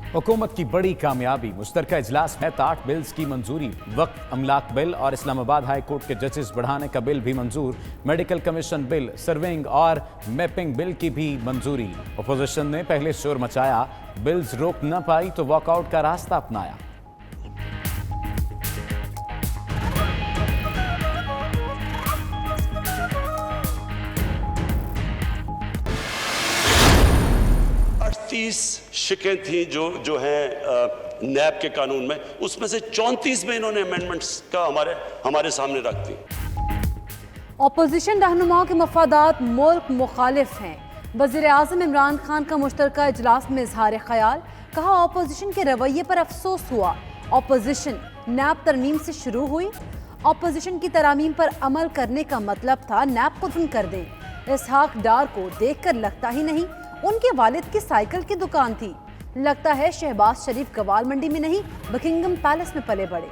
हुकूमत की बड़ी कामयाबी, मुश्तरका इजलास में 8 बिल्स की मंजूरी। वक्त अमलाक बिल और इस्लामाबाद हाई कोर्ट के जजेस बढ़ाने का बिल भी मंजूर। मेडिकल कमीशन बिल, सर्विंग और मैपिंग बिल की भी मंजूरी। अपोजिशन ने पहले शोर मचाया, बिल्स रोक न पाई तो वॉकआउट का रास्ता अपनाया। शिकें थी जो हैं नैब के कानून में, उसमें से 34 में इन्होंने अमेंडमेंट्स का हमारे सामने रख दी। अपोजिशन रहनुमाओं के मफादात मुल्क मुखालिफ हैं। वज़ीर आज़म इमरान खान का मुश्तरका इजलास में इजहार ख्याल, कहा अपोजिशन के रवैये पर अफसोस हुआ। अपोजिशन नैब तरमीम से शुरू हुई। अपोजिशन की तरामीम पर अमल करने का मतलब था नैब को धुन कर दें। इसहाक डार को देखकर लगता ही नहीं उनके वालिद की साइकिल की दुकान थी। लगता है शहबाज शरीफ गवाल मंडी में नहीं, बकिंगम पैलेस में पले बड़े।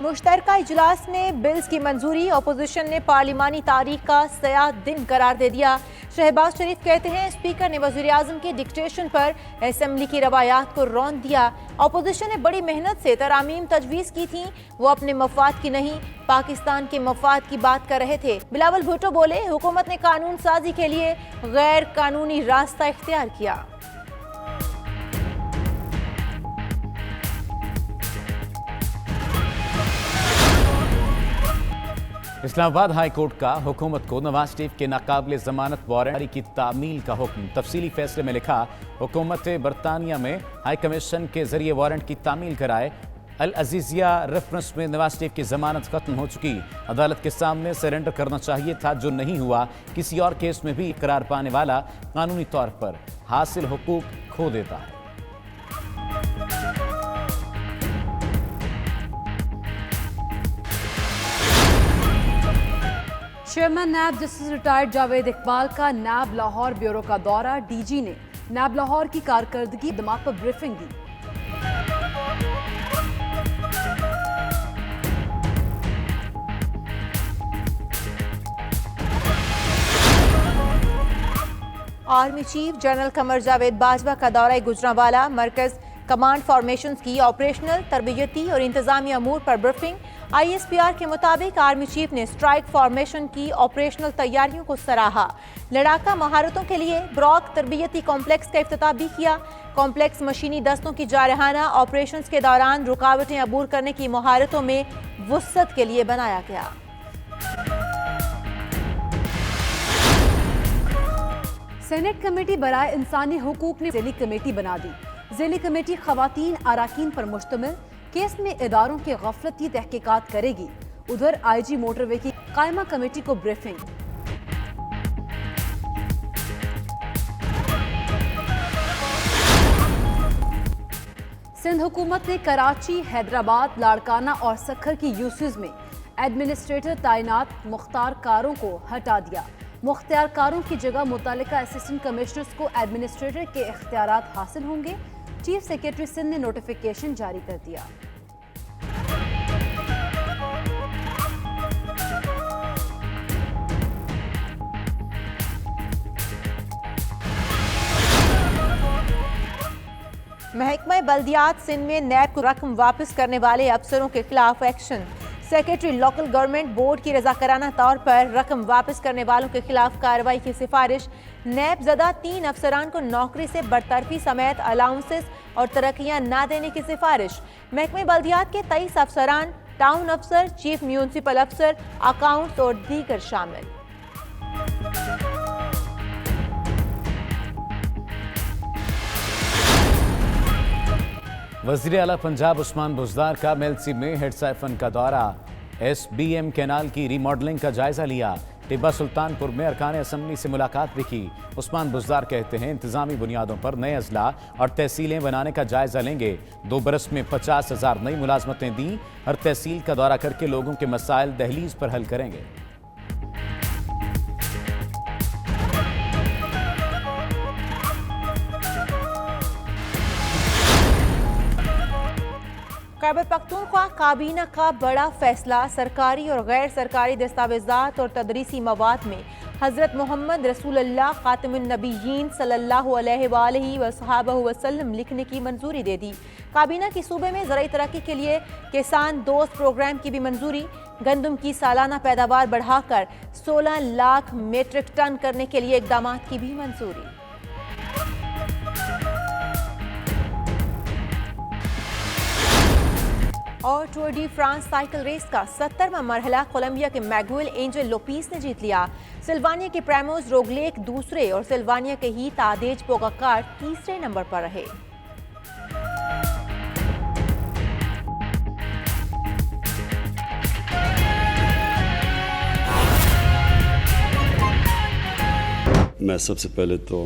मुश्तरका इजलास में बिल्स की मंजूरी। अपोजिशन ने पार्लिमानी तारीख का सयाह दिन करार दे दिया। शहबाज शरीफ कहते हैं स्पीकर ने वज़ीर आज़म के डिक्टेशन पर असेंबली की रवायात को रौंद दिया। अपोजिशन ने बड़ी मेहनत से तरामीम तजवीज़ की थी, वो अपने मफाद की नहीं पाकिस्तान के मफाद की बात कर रहे थे। बिलावल भुट्टो बोले हुकूमत ने कानून साजी के लिए गैर कानूनी रास्ता इख्तियार किया। इस्लामाबाद हाई कोर्ट का हुकूमत को नवाज शरीफ के नाकाबिल जमानत वारंट की तामील का हुक्म। तफसीली फैसले में लिखा, हुकूमत बरतानिया में हाई कमीशन के जरिए वारंट की तामील कराए। अल अजीजिया रेफरेंस में नवाज शरीफ की जमानत खत्म हो चुकी, अदालत के सामने सरेंडर करना चाहिए था जो नहीं हुआ। किसी और केस में भी इकरार पाने वाला कानूनी तौर पर हासिल हुकूक खो देता है। Chairman NAB justice retired Javed Iqbal का नैब लाहौर ब्यूरो का दौरा। डीजी ने नैब लाहौर की कारकर्दगी दिमाग पर ब्रीफिंग दी। Army chief general Qamar Javed Bajwa का दौरा गुजरांवाला। मरकज कमांड फॉर्मेशन की ऑपरेशनल, तरबियती और इंतजामी अमूर पर ब्रीफिंग। ISPR के मुताबिक आर्मी चीफ ने स्ट्राइक फॉर्मेशन की ऑपरेशनल तैयारियों को सराहा। लड़ाका महारतों के लिए ब्रॉक तरबियती कॉम्प्लेक्स का इफ्तिताह भी किया। कॉम्प्लेक्स मशीनी दस्तों की जारहाना ऑपरेशंस के दौरान रुकावटें अबूर करने की महारतों में वुसअत के लिए बनाया गया। सेनेट कमेटी बराए इंसानी हुकूक ने ज़ेली कमेटी बना दी। ज़ेली कमेटी खवातीन अराकीन पर मुश्तमिल केस में इदारों की गफलती तहकीकात करेगी। उधर IG मोटरवे की कायमा कमेटी को ब्रीफिंग। सिंध हुकूमत ने कराची, हैदराबाद, लाड़काना और सखर की यूसीज में एडमिनिस्ट्रेटर तैनात मुख्तार कारों को हटा दिया। मुख्तार कारों की जगह मुतल्लिका असिस्टेंट कमिश्नर्स को एडमिनिस्ट्रेटर के इख्तियारात हासिल होंगे। चीफ सेक्रेटरी सिंध ने नोटिफिकेशन जारी कर दिया। महकमा बल्दियात सिंध में नैब को रकम वापस करने वाले अफसरों के खिलाफ action. Secretary local government board की रजाकाराना तौर पर रकम वापस करने वालों के खिलाफ कार्रवाई की सिफारिश। नैब ज़दा 3 अफसरान को नौकरी से बरतरफी समेत अलाउंसेस और तरक्कियां ना देने की सिफारिश। महकमे बल्दियात के 23 अफसरान, टाउन अफसर, चीफ म्यूनसिपल अफसर, अकाउंट्स और दीगर शामिल। वज़ीर आला पंजाब उस्मान बुज़दार का मेलसी में हेड साइफन का दौरा। SBM कैनाल की रीमॉडलिंग का जायजा लिया। टिब्बा सुल्तानपुर में अरकान असम्बली से मुलाकात भी की। उस्मान बुज़दार कहते हैं इंतजामी बुनियादों पर नए अजला और तहसीलें बनाने का जायजा लेंगे। 2 बरस में 50,000 नई मुलाजमतें दी। हर तहसील का दौरा करके लोगों के मसाइल दहलीज पर हल करेंगे। खैबर पख्तूनख्वा काबीना का बड़ा फैसला, सरकारी और गैर सरकारी दस्तावेजात और तदरीसी मवाद में हज़रत मोहम्मद रसूलुल्लाह खातमुन नबीयीन सल्लल्लाहु अलैहि वसहबहु वसल्लम लिखने की मंजूरी दे दी। काबीना की सूबे में ज़राई तरक्की के लिए किसान दोस्त प्रोग्राम की भी मंजूरी, गंदम की सालाना पैदावार बढ़ाकर 16 लाख मीट्रिक टन करने के लिए इकदाम की भी मंजूरी। और Tour de France cycle race का 70वां मरहला कोलंबिया के मैगुएल एंजल लोपीस ने जीत लिया। सिल्वानिया के प्रेमोस रोगलेक दूसरे और सिल्वानिया के ही तादेज पोगाकार तीसरे नंबर पर रहे। मैं सबसे पहले तो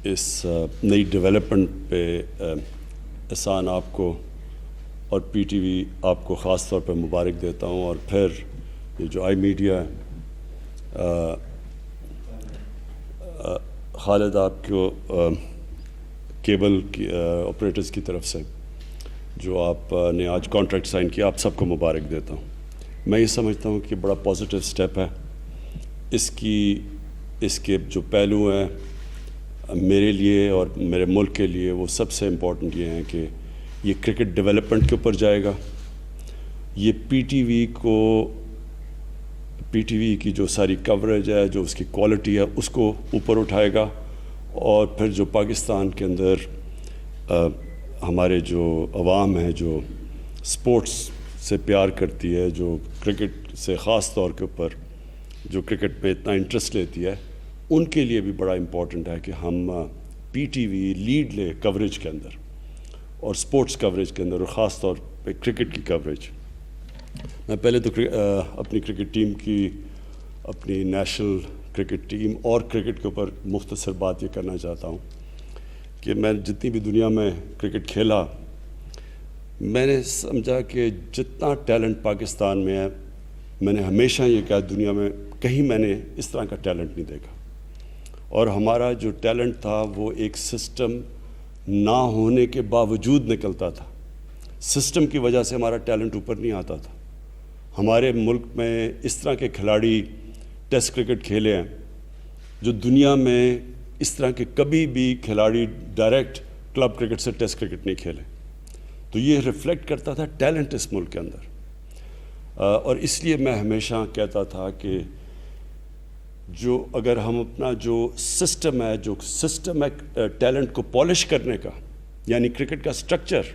इस नई डेवलपमेंट पे एहसान आपको और पीटीवी आपको ख़ास तौर पर मुबारक देता हूँ। और फिर ये जो आई मीडिया खालिद आपको केबल की ऑपरेटर्स की तरफ से जो आपने आज कॉन्ट्रैक्ट साइन किया, आप सबको मुबारक देता हूँ। मैं ये समझता हूँ कि बड़ा पॉजिटिव स्टेप है। इसके जो पहलू हैं मेरे लिए और मेरे मुल्क के लिए, वो सबसे इम्पोर्टेंट ये हैं कि ये क्रिकेट डेवलपमेंट के ऊपर जाएगा। ये पीटीवी की जो सारी कवरेज है, जो उसकी क्वालिटी है, उसको ऊपर उठाएगा। और फिर जो पाकिस्तान के अंदर हमारे जो अवाम है, जो स्पोर्ट्स से प्यार करती है, जो क्रिकेट से ख़ास तौर के ऊपर जो क्रिकेट पे इतना इंटरेस्ट लेती है, उनके लिए भी बड़ा इम्पोर्टेंट है कि हम पीटीवी लीड ले कवरेज के अंदर और स्पोर्ट्स कवरेज के अंदर, और ख़ास तौर पे क्रिकेट की कवरेज। मैं पहले तो अपनी क्रिकेट टीम की, अपनी नेशनल क्रिकेट टीम और क्रिकेट के ऊपर मुख्तसर बात ये करना चाहता हूँ कि मैं जितनी भी दुनिया में क्रिकेट खेला, मैंने समझा कि जितना टैलेंट पाकिस्तान में है, मैंने हमेशा ये कहा दुनिया में कहीं मैंने इस तरह का टैलेंट नहीं देखा। और हमारा जो टैलेंट था वो एक सिस्टम ना होने के बावजूद निकलता था। सिस्टम की वजह से हमारा टैलेंट ऊपर नहीं आता था। हमारे मुल्क में इस तरह के खिलाड़ी टेस्ट क्रिकेट खेले हैं जो दुनिया में इस तरह के कभी भी खिलाड़ी डायरेक्ट क्लब क्रिकेट से टेस्ट क्रिकेट नहीं खेले। तो ये रिफ्लेक्ट करता था टैलेंट इस मुल्क के अंदर। और इसलिए मैं हमेशा कहता था कि जो अगर हम अपना जो सिस्टम है टैलेंट को पॉलिश करने का, यानी क्रिकेट का स्ट्रक्चर,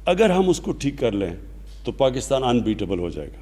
अगर हम उसको ठीक कर लें तो पाकिस्तान अनबीटेबल हो जाएगा।